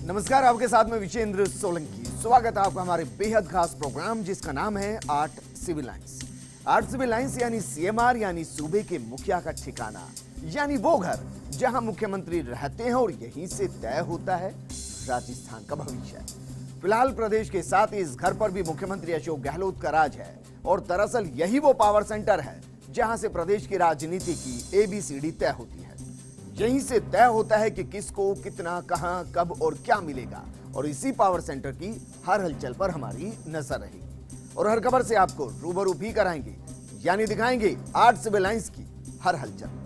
नमस्कार, आपके साथ में विजेंद्र सोलंकी। स्वागत है आपका हमारे बेहद खास प्रोग्राम जिसका नाम है आठ सिविल लाइंस। आठ सिविल लाइंस यानी सीएमआर यानी सूबे के मुखिया का ठिकाना, यानी वो घर जहां मुख्यमंत्री रहते हैं और यहीं से तय होता है राजस्थान का भविष्य। फिलहाल प्रदेश के साथ इस घर पर भी मुख्यमंत्री अशोक गहलोत का राज है और दरअसल यही वो पावर सेंटर है जहां से प्रदेश की राजनीति की एबीसीडी तय होती है। यहीं से तय होता है कि किसको कितना, कहां, कब और क्या मिलेगा, और इसी पावर सेंटर की हर हलचल पर हमारी नजर रहेगी और हर खबर से आपको रूबरू भी कराएंगे, यानी दिखाएंगे आठ सिविल लाइंस की हर हलचल।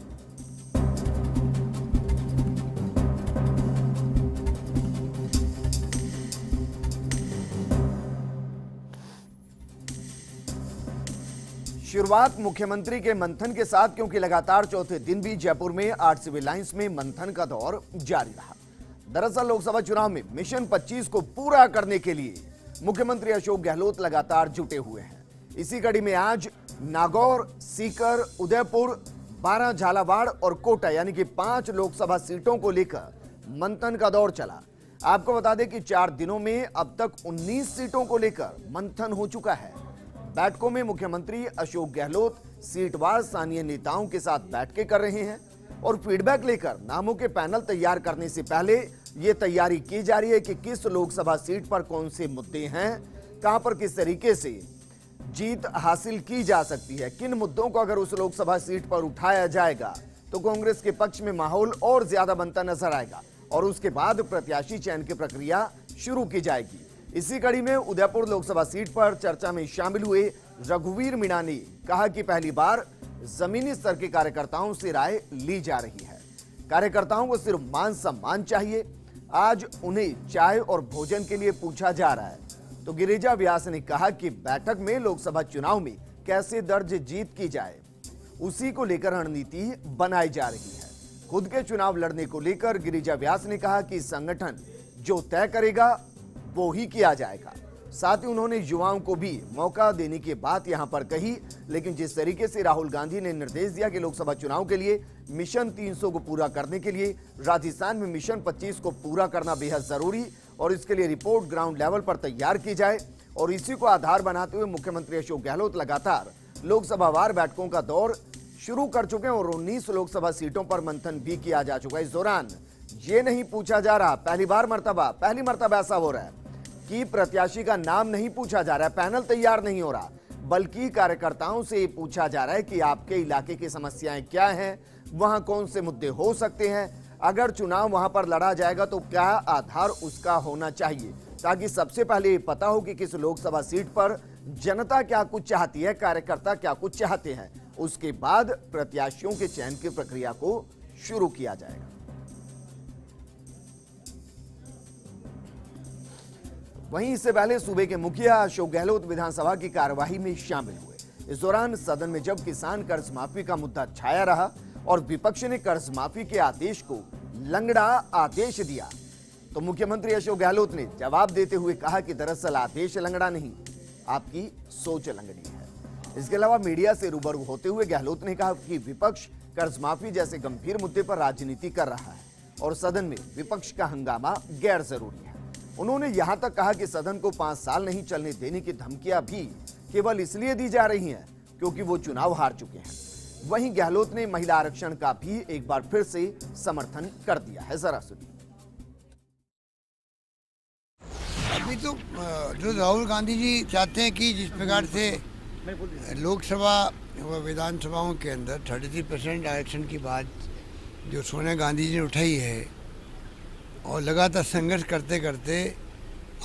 शुरुआत मुख्यमंत्री के मंथन के साथ, क्योंकि लगातार चौथे दिन भी जयपुर में आठ सिविल लाइंस में मंथन का दौर जारी रहा। दरअसल लोकसभा चुनाव में मिशन 25 को पूरा करने के लिए मुख्यमंत्री अशोक गहलोत लगातार जुटे हुए हैं। इसी कड़ी में आज नागौर, सीकर, उदयपुर, 12 झालावाड़ और कोटा यानी कि 5 लोकसभा सीटों को लेकर मंथन का दौर चला। आपको बता दें कि 4 दिनों में अब तक 19 सीटों को लेकर मंथन हो चुका है। बैठकों में मुख्यमंत्री अशोक गहलोत सीटवार स्थानीय नेताओं के साथ बैठकें कर रहे हैं और फीडबैक लेकर नामों के पैनल तैयार करने से पहले यह तैयारी की जा रही है कि किस लोकसभा सीट पर कौन से मुद्दे हैं, कहां पर किस तरीके से जीत हासिल की जा सकती है, किन मुद्दों को अगर उस लोकसभा सीट पर उठाया जाएगा तो कांग्रेस के पक्ष में माहौल और ज्यादा बनता नजर आएगा और उसके बाद प्रत्याशी चयन की प्रक्रिया शुरू की जाएगी। इसी कड़ी में उदयपुर लोकसभा सीट पर चर्चा में शामिल हुए रघुवीर मीणा ने कहा कि पहली बार जमीनी स्तर के कार्यकर्ताओं से राय ली जा रही है। कार्यकर्ताओं को सिर्फ मान सम्मान चाहिए। आज उन्हें चाय और भोजन के लिए पूछा जा रहा है। तो गिरिजा व्यास ने कहा कि बैठक में लोकसभा चुनाव में कैसे दर्ज जीत की जाए उसी को लेकर रणनीति बनाई जा रही है। खुद के चुनाव लड़ने को लेकर गिरिजा व्यास ने कहा कि संगठन जो तय करेगा वो ही किया जाएगा। साथ ही उन्होंने युवाओं को भी मौका देने की बात यहां पर कही, लेकिन जिस तरीके से राहुल गांधी ने निर्देश दिया कि लोकसभा चुनाव के लिए मिशन 300 को पूरा करने के लिए राजस्थान में मिशन 25 को पूरा करना बेहद जरूरी और इसके लिए रिपोर्ट ग्राउंड लेवल पर तैयार की जाए और इसी को आधार बनाते हुए मुख्यमंत्री अशोक गहलोत लगातार लोकसभावार बैठकों का दौर शुरू कर चुके हैं और 19 लोकसभा सीटों पर मंथन भी किया जा चुका है। इस दौरान ये नहीं पूछा जा रहा, पहली मर्तबा ऐसा हो रहा है कि प्रत्याशी का नाम नहीं पूछा जा रहा है, पैनल तैयार नहीं हो रहा, बल्कि कार्यकर्ताओं से पूछा जा रहा है कि आपके इलाके की समस्याएं क्या हैं, वहां कौन से मुद्दे हो सकते हैं, अगर चुनाव वहां पर लड़ा जाएगा तो क्या आधार उसका होना चाहिए, ताकि सबसे पहले पता हो कि किस लोकसभा सीट पर जनता क्या कुछ चाहती है, कार्यकर्ता क्या कुछ चाहते हैं। उसके बाद प्रत्याशियों के चयन की प्रक्रिया को शुरू किया जाएगा। वहीं इससे पहले सूबे के मुखिया अशोक गहलोत विधानसभा की कार्यवाही में शामिल हुए। इस दौरान सदन में जब किसान कर्ज माफी का मुद्दा छाया रहा और विपक्ष ने कर्ज माफी के आदेश को लंगड़ा आदेश दिया, तो मुख्यमंत्री अशोक गहलोत ने जवाब देते हुए कहा कि दरअसल आदेश लंगड़ा नहीं, आपकी सोच लंगड़ी है। इसके अलावा मीडिया से रूबरू होते हुए गहलोत ने कहा कि विपक्ष कर्ज माफी जैसे गंभीर मुद्दे पर राजनीति कर रहा है और सदन में विपक्ष का हंगामा गैर जरूरी है। उन्होंने यहां तक कहा कि सदन को 5 साल नहीं चलने देने की धमकियां भी केवल इसलिए दी जा रही हैं क्योंकि वो चुनाव हार चुके हैं। वहीं गहलोत ने महिला आरक्षण का भी एक बार फिर से समर्थन कर दिया है। जरा सुनिए। अभी तो जो राहुल गांधी जी चाहते हैं कि जिस प्रकार से लोकसभा व विधानसभाओं के अंदर 33% आरक्षण की बात जो सोनिया गांधी जी ने उठाई है और लगातार संघर्ष करते करते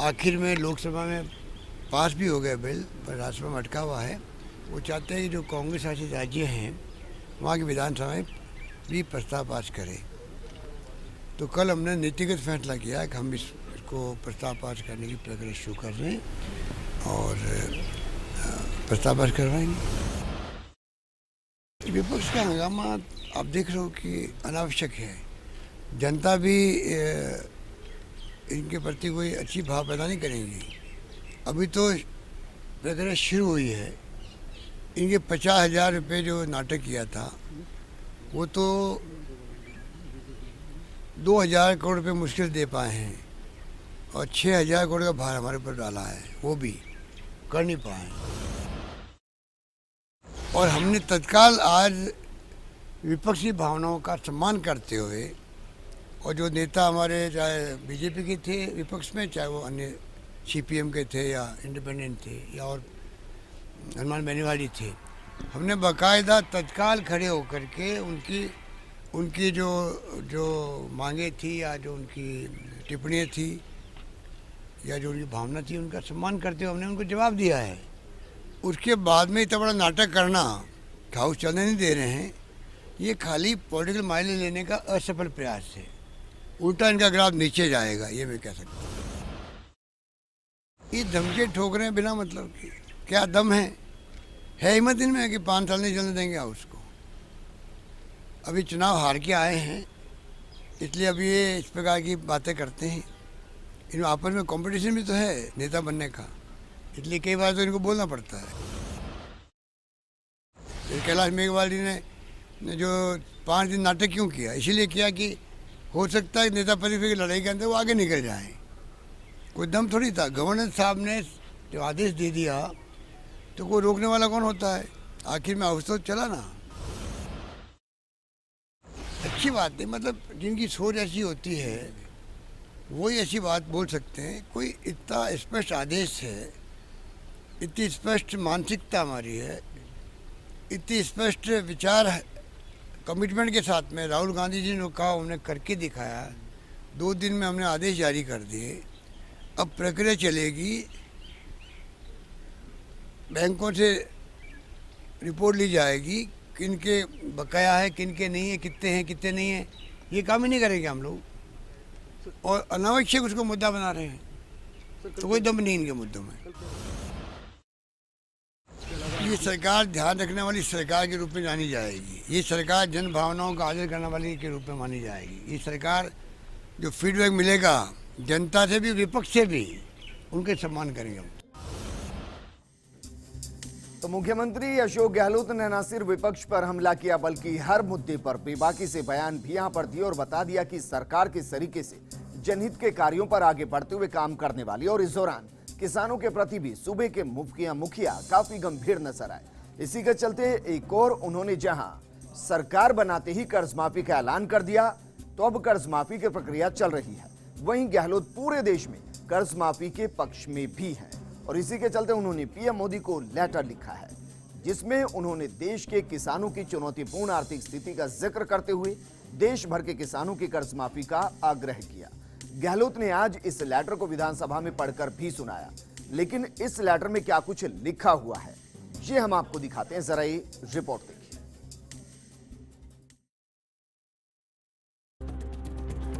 आखिर में लोकसभा में पास भी हो गया बिल, पर राज्यसभा में अटका हुआ है। वो चाहते हैं कि जो कांग्रेस शासित राज्य हैं वहाँ की विधानसभा में भी प्रस्ताव पास करें। तो कल हमने नीतिगत फैसला किया कि हम इसको प्रस्ताव पास करने की प्रक्रिया शुरू कर रहे हैं और प्रस्ताव पास करवाएंगे। विपक्ष का हंगामा आप देख रहे हो कि अनावश्यक है। जनता भी इनके प्रति कोई अच्छी भाव पैदा नहीं करेंगी। अभी तो प्रक्रिया शुरू हुई है। इनके 50,000 रुपये जो नाटक किया था वो तो 2,000 करोड़ रुपये मुश्किल दे पाए हैं। और 6,000 करोड़ का भार हमारे ऊपर डाला है, वो भी कर नहीं पाए। और हमने तत्काल आज विपक्षी भावनाओं का सम्मान करते हुए, और जो नेता हमारे चाहे बीजेपी के थे विपक्ष में, चाहे वो अन्य सीपीएम के थे या इंडिपेंडेंट थे या और हनुमान बेनीवाली थे, हमने बाकायदा तत्काल खड़े होकर के उनकी जो मांगे थी या जो उनकी टिप्पणियाँ थी या जो उनकी भावना थी, उनका सम्मान करते हुए हमने उनको जवाब दिया है। उसके बाद में इतना बड़ा नाटक करना कि हाउस चलने नहीं दे रहे हैं, ये खाली पॉलिटिकल माइलेज लेने का असफल प्रयास है। उल्टा इनका ग्राफ नीचे जाएगा, ये मैं कह सकता हूँ। ये धमके ठोक रहे हैं बिना मतलब की, क्या दम है हिम्मत इनमें कि 5 साल नहीं चलने देंगे हाउस को। अभी चुनाव हार के आए हैं, इसलिए अभी ये इस प्रकार की बातें करते हैं। इन आपस में कंपटीशन भी तो है नेता बनने का, इसलिए कई बार तो इनको बोलना पड़ता है। कैलाश मेघवाल जी ने जो 5 दिन नाटक क्यों किया, इसीलिए किया कि हो सकता है नेता प्रतिपक्ष की लड़ाई के अंदर वो आगे निकल जाए। कोई दम थोड़ी था। गवर्नर साहब ने जो आदेश दे दिया तो कोई रोकने वाला कौन होता है। आखिर में हाउस तो चला ना। अच्छी बात है, मतलब जिनकी सोच ऐसी होती है वही ऐसी बात बोल सकते हैं। कोई इतना स्पष्ट आदेश है, इतनी स्पष्ट मानसिकता हमारी है, इतनी स्पष्ट विचार है, कमिटमेंट के साथ में राहुल गांधी जी ने कहा, उन्होंने करके दिखाया। 2 दिन में हमने आदेश जारी कर दिए। अब प्रक्रिया चलेगी, बैंकों से रिपोर्ट ली जाएगी, किन के बकाया है, किन के नहीं है, कितने हैं कितने नहीं है। ये काम ही नहीं करेंगे हम लोग, और अनावश्यक उसको मुद्दा बना रहे हैं। तो कोई दम नहीं इनके मुद्दों में। ये सरकार ध्यान रखने वाली सरकार के रूप में जानी जाएगी। ये सरकार जन भावनाओं का आदर करने वाली के रूप में मानी जाएगी। ये सरकार जो फीडबैक मिलेगा जनता से भी विपक्ष से भी, उनके सम्मान करेंगे हम। तो मुख्यमंत्री अशोक गहलोत ने न सिर्फ विपक्ष पर हमला किया, बल्कि हर मुद्दे पर बेबाकी से बयान भी यहां पर दिए और बता दिया कि सरकार किस तरीके से जनहित के कार्यों पर आगे बढ़ते हुए काम करने वाली। और इस दौरान किसानों के प्रति भी सूबे के मुखिया काफी गंभीर नजर आए। इसी के चलते एक और उन्होंने जहां सरकार बनाते ही कर्ज माफी का ऐलान कर दिया, तो अब कर्ज माफी की प्रक्रिया चल रही है। वहीं गहलोत पूरे देश में कर्ज माफी के पक्ष में भी हैं और इसी के चलते उन्होंने पीएम मोदी को लेटर लिखा है, जिसमें उन्होंने देश के किसानों की चुनौतीपूर्ण आर्थिक स्थिति का जिक्र करते हुए देश भर के किसानों की कर्ज माफी का आग्रह किया। गहलोत ने आज इस लेटर को विधानसभा में पढ़कर भी सुनाया, लेकिन इस लेटर में क्या कुछ लिखा हुआ है ये हम आपको दिखाते हैं, जरा ये रिपोर्ट देखिए।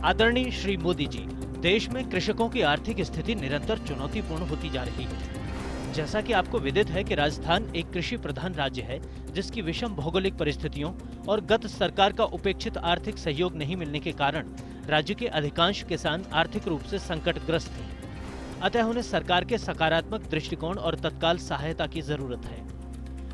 आदरणीय श्री मोदी जी, देश में कृषकों की आर्थिक स्थिति निरंतर चुनौतीपूर्ण होती जा रही है। जैसा कि आपको विदित है कि राजस्थान एक कृषि प्रधान राज्य है, जिसकी विषम भौगोलिक परिस्थितियों और गत सरकार का उपेक्षित आर्थिक सहयोग नहीं मिलने के कारण राज्य के अधिकांश किसान आर्थिक रूप से संकटग्रस्त हैं। अतः उन्हें सरकार के सकारात्मक दृष्टिकोण और तत्काल सहायता की जरूरत है।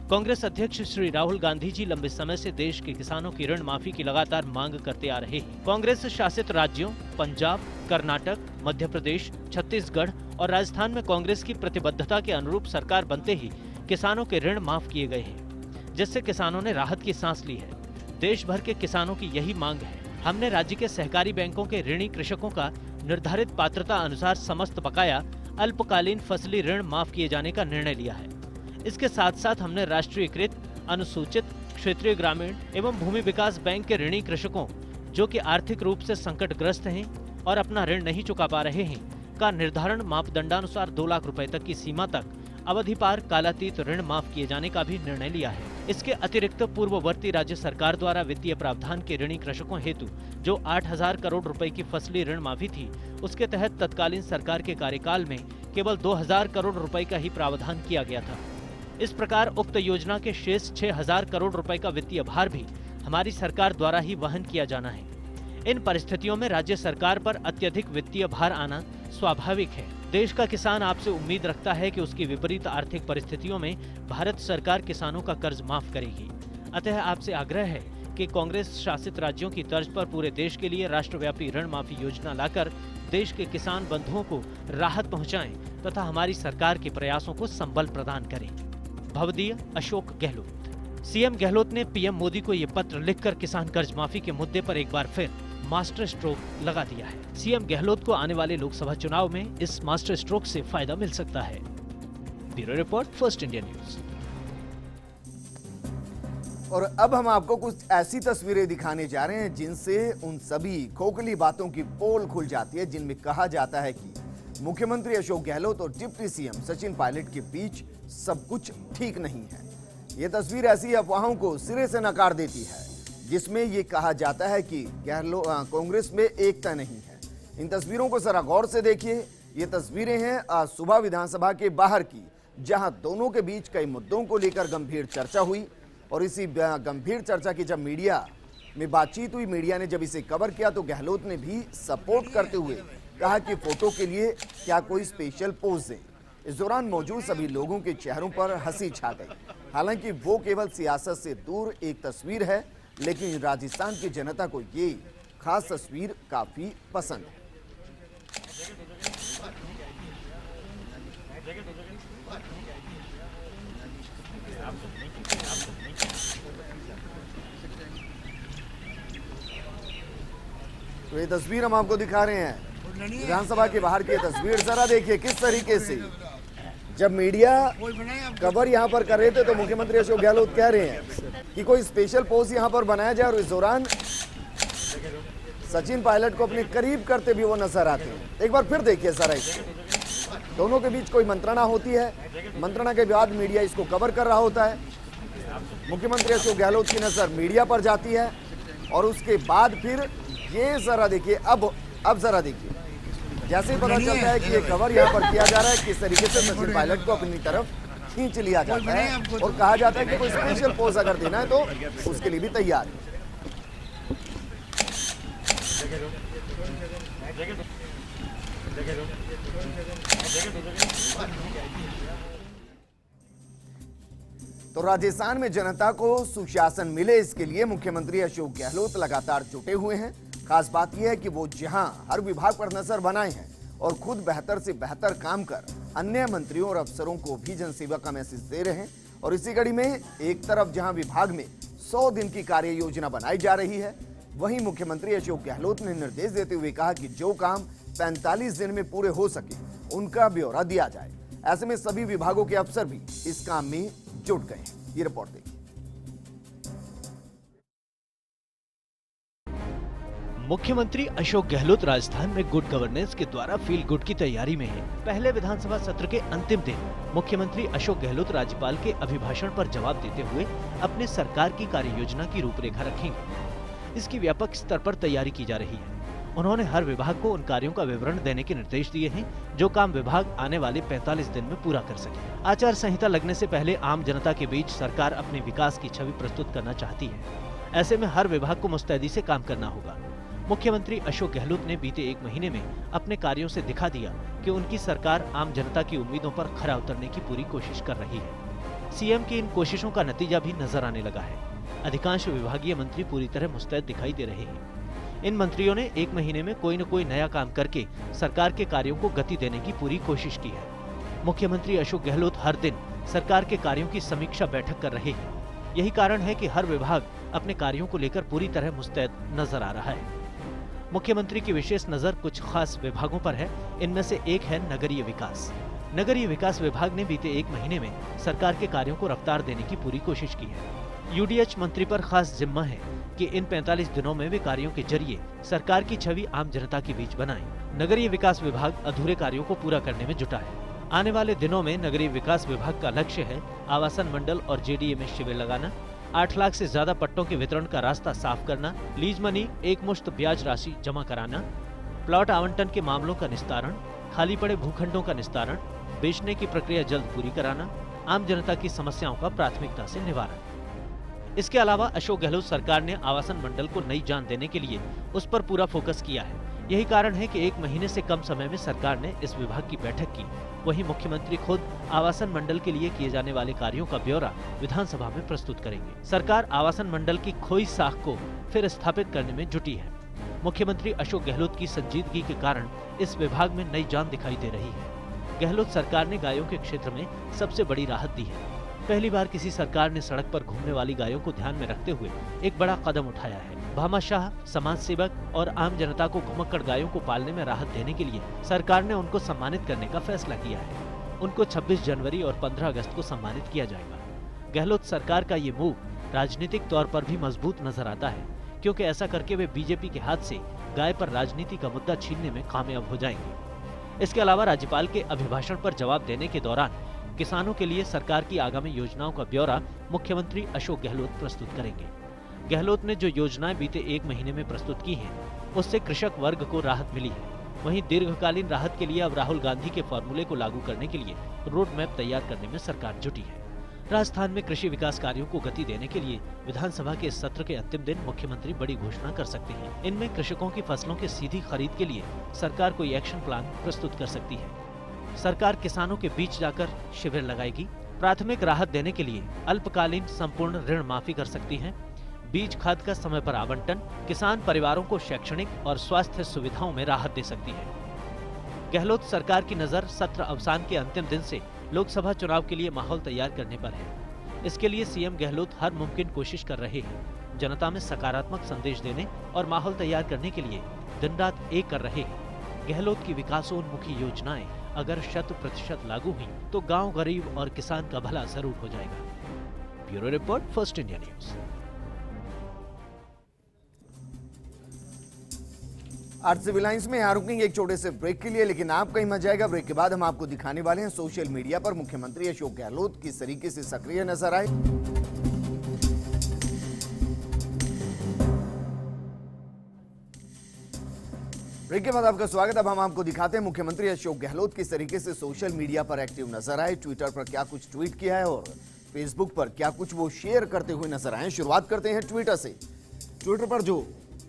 कांग्रेस अध्यक्ष श्री राहुल गांधी जी लंबे समय से देश के किसानों की ऋण माफी की लगातार मांग करते आ रहे हैं। कांग्रेस शासित राज्यों पंजाब, कर्नाटक, मध्य प्रदेश, छत्तीसगढ़ और राजस्थान में कांग्रेस की प्रतिबद्धता के अनुरूप सरकार बनते ही किसानों के ऋण माफ किए गए हैं, जिससे किसानों ने राहत की सांस ली है। देश भर के किसानों की यही मांग है। हमने राज्य के सहकारी बैंकों के ऋणी कृषकों का निर्धारित पात्रता अनुसार समस्त बकाया अल्पकालीन फसली ऋण माफ किए जाने का निर्णय लिया है। इसके साथ साथ हमने राष्ट्रीयकृत, अनुसूचित, क्षेत्रीय ग्रामीण एवं भूमि विकास बैंक के ऋणी कृषकों जो कि आर्थिक रूप से संकटग्रस्त हैं और अपना ऋण नहीं चुका पा रहे हैं का निर्धारण मापदंडानुसार 2 लाख रुपए तक की सीमा तक अवधि पार कालातीत ऋण माफ किए जाने का भी निर्णय लिया है। इसके अतिरिक्त पूर्ववर्ती राज्य सरकार द्वारा वित्तीय प्रावधान के ऋणी कृषकों हेतु जो 8,000 करोड़ रुपए की फसली ऋण माफी थी, उसके तहत तत्कालीन सरकार के कार्यकाल में केवल 2,000 करोड़ रुपए का ही प्रावधान किया गया था। इस प्रकार उक्त योजना के शेष 6,000 करोड़ रुपए का वित्तीय भार भी हमारी सरकार द्वारा ही वहन किया जाना है। इन परिस्थितियों में राज्य सरकार पर अत्यधिक वित्तीय भार आना स्वाभाविक है। देश का किसान आपसे उम्मीद रखता है कि उसकी विपरीत आर्थिक परिस्थितियों में भारत सरकार किसानों का कर्ज माफ करेगी। अतः आपसे आग्रह है कि कांग्रेस शासित राज्यों की तर्ज पर पूरे देश के लिए राष्ट्रव्यापी ऋण माफी योजना लाकर देश के किसान बंधुओं को राहत पहुंचाएं तथा हमारी सरकार के प्रयासों को संबल प्रदान करें। भवदीय अशोक गहलोत। सीएम गहलोत ने पीएम मोदी को ये पत्र लिखकर किसान कर्ज माफी के मुद्दे पर एक बार फिर मास्टर स्ट्रोक लगा दिया है। सीएम गहलोत को आने वाले लोकसभा चुनाव में इस मास्टर स्ट्रोक से फायदा मिल सकता है। Bureau report, first India news. और अब हम आपको कुछ ऐसी तस्वीरें दिखाने जा रहे हैं जिनसे उन सभी खोखली बातों की पोल खुल जाती है जिनमें कहा जाता है कि मुख्यमंत्री अशोक गहलोत और डिप्टी सीएम सचिन पायलट के बीच सब कुछ ठीक नहीं है। ये तस्वीर ऐसी अफवाहों को सिरे से नकार देती है जिसमें ये कहा जाता है कि कांग्रेस में एकता नहीं है। इन तस्वीरों को जरा गौर से देखिए। ये तस्वीरें हैं आज सुबह विधानसभा के बाहर की, जहां दोनों के बीच कई मुद्दों को लेकर गंभीर चर्चा हुई। और इसी गंभीर चर्चा की जब मीडिया में बातचीत हुई, मीडिया ने जब इसे कवर किया तो गहलोत ने भी सपोर्ट करते हुए कहा कि फोटो के लिए क्या कोई स्पेशल पोज दें। इस दौरान मौजूद सभी लोगों के चेहरों पर हंसी छा गई। हालांकि वो केवल सियासत से दूर एक तस्वीर है, लेकिन राजस्थान की जनता को ये खास तस्वीर काफी पसंद है। तो ये तस्वीर हम आपको दिखा रहे हैं विधानसभा के बाहर की तस्वीर। जरा देखिए किस तरीके से जब मीडिया कवर यहाँ पर कर रहे थे तो मुख्यमंत्री अशोक गहलोत कह रहे हैं कि कोई स्पेशल पोस्ट यहाँ पर बनाया जाए, और इस दौरान सचिन पायलट को अपने करीब करते भी वो नजर आते हैं। एक बार फिर देखिए जरा, दोनों के बीच कोई मंत्रणा होती है, मंत्रणा के बाद मीडिया इसको कवर कर रहा होता है। मुख्यमंत्री अशोक गहलोत की नजर मीडिया पर जाती है और उसके बाद फिर ये जरा देखिए, अब जरा देखिए, जैसे ही पता चलता है कि ये कवर यहाँ पर किया जा रहा है, किस तरीके से सचिन पायलट को अपनी तरफ खींच लिया जाता है और कहा जाता है कि कोई स्पेशल पोज अगर देना है तो उसके लिए भी तैयार है। तो राजस्थान में जनता को सुशासन मिले, इसके लिए मुख्यमंत्री अशोक गहलोत लगातार जुटे हुए हैं। खास बात यह है कि वो जहां हर विभाग पर नजर बनाए हैं और खुद बेहतर से बेहतर काम कर अन्य मंत्रियों और अफसरों को भी जनसेवा का मैसेज दे रहे हैं। और इसी कड़ी में एक तरफ जहां विभाग में 100 दिन की कार्य योजना बनाई जा रही है, वहीं मुख्यमंत्री अशोक गहलोत ने निर्देश देते हुए कहा कि जो काम 45 दिन में पूरे हो सके उनका ब्यौरा दिया जाए। ऐसे में सभी विभागों के अफसर भी इस काम में जुट गए हैं। ये रिपोर्ट देखिए। मुख्यमंत्री अशोक गहलोत राजस्थान में गुड गवर्नेंस के द्वारा फील गुड की तैयारी में है। पहले विधानसभा सत्र के अंतिम दिन मुख्यमंत्री अशोक गहलोत राज्यपाल के अभिभाषण पर जवाब देते हुए अपने सरकार की कार्य योजना की रूपरेखा रखेंगे। इसकी व्यापक स्तर पर तैयारी की जा रही है। उन्होंने हर विभाग को उन कार्यों का विवरण देने के निर्देश दिए हैं जो काम विभाग आने वाले 45 दिन में पूरा कर सके। आचार संहिता लगने से पहले आम जनता के बीच सरकार अपने विकास की छवि प्रस्तुत करना चाहती है। ऐसे में हर विभाग को मुस्तैदी से काम करना होगा। मुख्यमंत्री अशोक गहलोत ने बीते एक महीने में अपने कार्यों से दिखा दिया कि उनकी सरकार आम जनता की उम्मीदों पर खरा उतरने की पूरी कोशिश कर रही है। सीएम की इन कोशिशों का नतीजा भी नजर आने लगा है। अधिकांश विभागीय मंत्री पूरी तरह मुस्तैद दिखाई दे रहे हैं। इन मंत्रियों ने एक महीने में कोई न कोई नया काम करके सरकार के कार्यों को गति देने की पूरी कोशिश की है। मुख्यमंत्री अशोक गहलोत हर दिन सरकार के कार्यों की समीक्षा बैठक कर रहे हैं। यही कारण है कि हर विभाग अपने कार्यों को लेकर पूरी तरह मुस्तैद नजर आ रहा है। मुख्यमंत्री की विशेष नजर कुछ खास विभागों पर है। इनमें से एक है नगरीय विकास। नगरीय विकास विभाग ने बीते एक महीने में सरकार के कार्यों को रफ्तार देने की पूरी कोशिश की है। यूडीएच मंत्री पर खास जिम्मा है कि इन 45 दिनों में वे कार्यों के जरिए सरकार की छवि आम जनता के बीच बनाएं। नगरीय विकास विभाग अधूरे कार्यों को पूरा करने में जुटा है। आने वाले दिनों में नगरीय विकास विभाग का लक्ष्य है आवासन मंडल और जेडीए में शिविर लगाना, 8 लाख से ज्यादा पट्टों के वितरण का रास्ता साफ करना, लीज मनी एक मुश्त ब्याज राशि जमा कराना, प्लॉट आवंटन के मामलों का निस्तारण, खाली पड़े भूखंडों का निस्तारण, बेचने की प्रक्रिया जल्द पूरी कराना, आम जनता की समस्याओं का प्राथमिकता से निवारण। इसके अलावा अशोक गहलोत सरकार ने आवासन मंडल को नई जान देने के लिए उस पर पूरा फोकस किया है। यही कारण है कि 1 महीने से कम समय में सरकार ने इस विभाग की बैठक की। वहीं मुख्यमंत्री खुद आवासन मंडल के लिए किए जाने वाले कार्यों का ब्यौरा विधानसभा में प्रस्तुत करेंगे। सरकार आवासन मंडल की खोई साख को फिर स्थापित करने में जुटी है। मुख्यमंत्री अशोक गहलोत की संजीदगी के कारण इस विभाग में नई जान दिखाई दे रही है। गहलोत सरकार ने गायों के क्षेत्र में सबसे बड़ी राहत दी है। पहली बार किसी सरकार ने सड़क पर घूमने वाली गायों को ध्यान में रखते हुए एक बड़ा कदम उठाया है। भामाशाह, समाज सेवक और आम जनता को घुमक्कड़ गायों को पालने में राहत देने के लिए सरकार ने उनको सम्मानित करने का फैसला किया है। उनको 26 जनवरी और 15 अगस्त को सम्मानित किया जाएगा। गहलोत सरकार का ये मूव राजनीतिक तौर पर भी मजबूत नजर आता है, क्योंकि ऐसा करके वे बीजेपी के हाथ से गाय पर राजनीति का मुद्दा छीनने में कामयाब हो जाएंगे। इसके अलावा राज्यपाल के अभिभाषण पर जवाब देने के दौरान किसानों के लिए सरकार की आगामी योजनाओं का ब्यौरा मुख्यमंत्री अशोक गहलोत प्रस्तुत करेंगे। गहलोत ने जो योजनाएं बीते 1 महीने में प्रस्तुत की हैं, उससे कृषक वर्ग को राहत मिली है। वहीं दीर्घकालीन राहत के लिए अब राहुल गांधी के फॉर्मूले को लागू करने के लिए रोड मैप तैयार करने में सरकार जुटी है। राजस्थान में कृषि विकास कार्यों को गति देने के लिए विधानसभा के इस सत्र के अंतिम दिन मुख्यमंत्री बड़ी घोषणा कर सकते हैं। इनमें कृषकों की फसलों की सीधी खरीद के लिए सरकार कोई एक्शन प्लान प्रस्तुत कर सकती है। सरकार किसानों के बीच जाकर शिविर लगाएगी। प्राथमिक राहत देने के लिए अल्पकालीन संपूर्ण ऋण माफी कर सकती है। बीज खाद का समय पर आवंटन, किसान परिवारों को शैक्षणिक और स्वास्थ्य सुविधाओं में राहत दे सकती है। गहलोत सरकार की नजर सत्र अवसान के अंतिम दिन से लोकसभा चुनाव के लिए माहौल तैयार करने पर है। इसके लिए सीएम गहलोत हर मुमकिन कोशिश कर रहे हैं। जनता में सकारात्मक संदेश देने और माहौल तैयार करने के लिए दिन रात एक कर रहे हैं। गहलोत की विकासोन्मुखी योजनाएं अगर 100% लागू हुई तो गांव, गरीब और किसान का भला जरूर हो जाएगा। Bureau report, first India news. आज सिविल लाइंस में यहाँ रुकेंगे एक छोटे से ब्रेक के लिए, लेकिन आप कहीं मत जाएगा। ब्रेक के बाद हम आपको दिखाने वाले हैं सोशल मीडिया पर मुख्यमंत्री अशोक गहलोत किस तरीके से सक्रिय नजर आए। ब्रेक के बाद आपका स्वागत। अब हम आपको दिखाते हैं मुख्यमंत्री अशोक गहलोत किस तरीके से सोशल मीडिया पर एक्टिव नजर आए। ट्विटर पर क्या कुछ ट्वीट किया है और फेसबुक पर क्या कुछ वो शेयर करते हुए नजर आए। शुरुआत करते हैं ट्विटर से। ट्विटर पर जो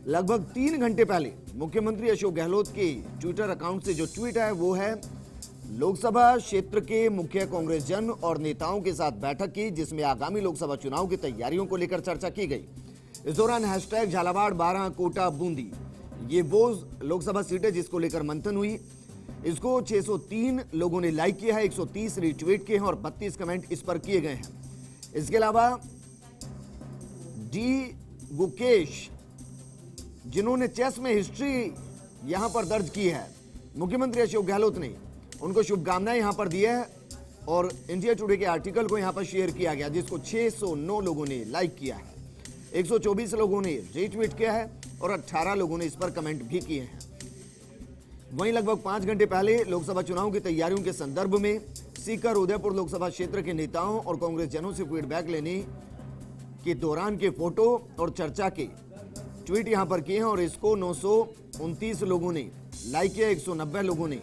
लगभग 3 घंटे पहले मुख्यमंत्री अशोक गहलोत के ट्विटर अकाउंट से जो ट्वीट है वो है, लोकसभा क्षेत्र के मुख्य कांग्रेस जन और नेताओं के साथ बैठक की, जिसमें आगामी लोकसभा चुनाव की तैयारियों को लेकर चर्चा की गई। इस दौरान हैशटैग झालावाड़ 12 कोटा बूंदी, ये वो लोकसभा सीट है जिसको लेकर मंथन हुई। इसको 603 लोगों ने लाइक किया है, 130 रीट्वीट किए हैं और 32 कमेंट इस पर किए गए हैं। इसके अलावा डी गुकेश, जिन्होंने चेस में हिस्ट्री यहां पर दर्ज की है, मुख्यमंत्री अशोक गहलोत ने उनको शुभकामनाएं यहां पर दी है और इंडिया टुडे के आर्टिकल को यहां पर शेयर किया गया, जिसको 609 लोगों ने लाइक किया है, 124 लोगों ने रीट्वीट किया है और 18 लोगों ने इस पर कमेंट भी किए हैं। वहीं लगभग 5 घंटे पहले लोकसभा चुनाव की तैयारियों के संदर्भ में सीकर उदयपुर लोकसभा क्षेत्र के नेताओं और कांग्रेस जनों से फीडबैक लेने के दौरान के फोटो और चर्चा के ट्वीट यहां पर किए हैं और इसको 929 लोगों ने लाइक किया, 190 लोगों ने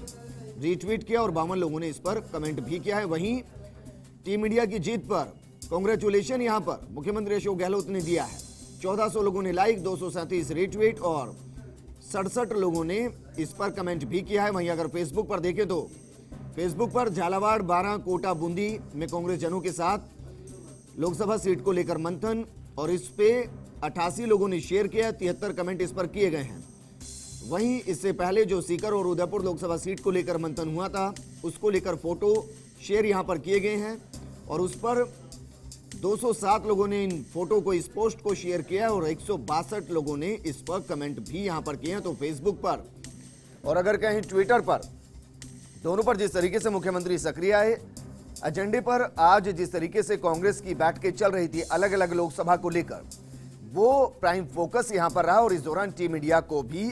रीट्वीट किया और 52 लोगों ने इस पर कमेंट भी किया है। वहीं टीम इंडिया की जीत पर कांग्रेचुलेशन यहां पर मुख्यमंत्री अशोक गहलोत ने दिया है। 1400 लोगों ने लाइक, 237 रीट्वीट और 67 लोगों ने इस पर कमेंट भी किया है। वहीं अगर फेसबुक पर देखें तो फेसबुक पर झालावाड़ 12 कोटा बूंदी में कांग्रेस जनों के साथ लोकसभा सीट को लेकर मंथन और इस पे 88 लोगों ने शेयर किया, 73 कमेंट इस पर किए गए हैं। वहीं इससे पहले जो सीकर और उदयपुर लोकसभा सीट को लेकर मंथन हुआ था, उसको लेकर फोटो शेयर यहां पर किए गए हैं और उस पर 207 लोगों ने इन फोटो को, इस पोस्ट को शेयर किया और 162 लोगों ने इस पर कमेंट भी यहां पर किए हैं। तो फेसबुक पर और अगर कहीं ट्विटर पर, दोनों पर जिस तरीके से मुख्यमंत्री सक्रिय है, एजेंडे पर आज जिस तरीके से कांग्रेस की बैठकें चल रही थी अलग अलग लोकसभा को लेकर, वो प्राइम फोकस यहां पर रहा और इस दौरान टीम इंडिया को भी